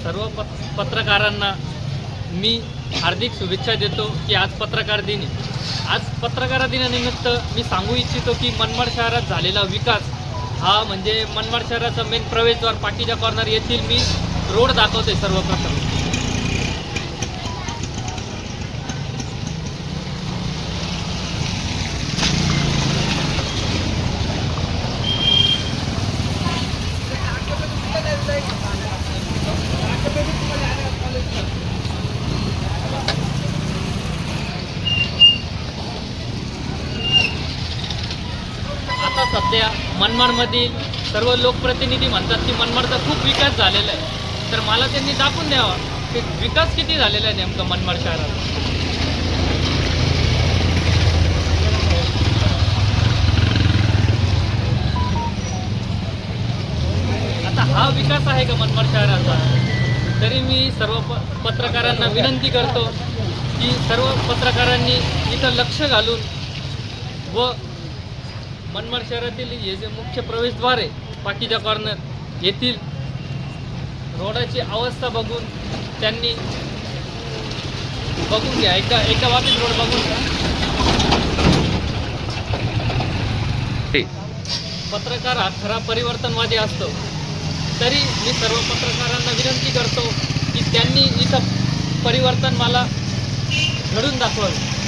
सर्व पत्रकारांना मी हार्दिक शुभेच्छा देतो की आज पत्रकार दिन आहे। आज पत्रकार दिनानिमित्त मी सांगू इच्छितो की मनमाड शहरात झालेला विकास हा म्हणजे मनमाड शहराचा मेन प्रवेशद्वार पाकीजा कॉर्नर येथील मी रोड दाखवतोय सर्वप्रथम। आता सध्या मनमाडमधील सर्व लोकप्रतिनिधी म्हणतात की मनमाडचा खूप विकास झालेला आहे, तर मला त्यांनी दाखवून द्यावा की विकास किती झालेला आहे नेमका मनमाड शहरात। आता हा विकास आहे का मनमाड शहराचा? तरी मी सर्व पत्रकारांना विनंती करतो की सर्व पत्रकारांनी इथं लक्ष घालून व मनमाड शहरातील हे जे मुख्य प्रवेशद्वार आहे पाकीजा कॉर्नर येथील रोडाची अवस्था बघून त्यांनी बघून घ्या, एका बाबतीत रोड बघून घ्या। पत्रकार हा खरा परिवर्तनवादी असतो, तरी मी सर्व पत्रकारांना विनंती करतो की त्यांनी इथं परिवर्तन मला घडून दाखवावे।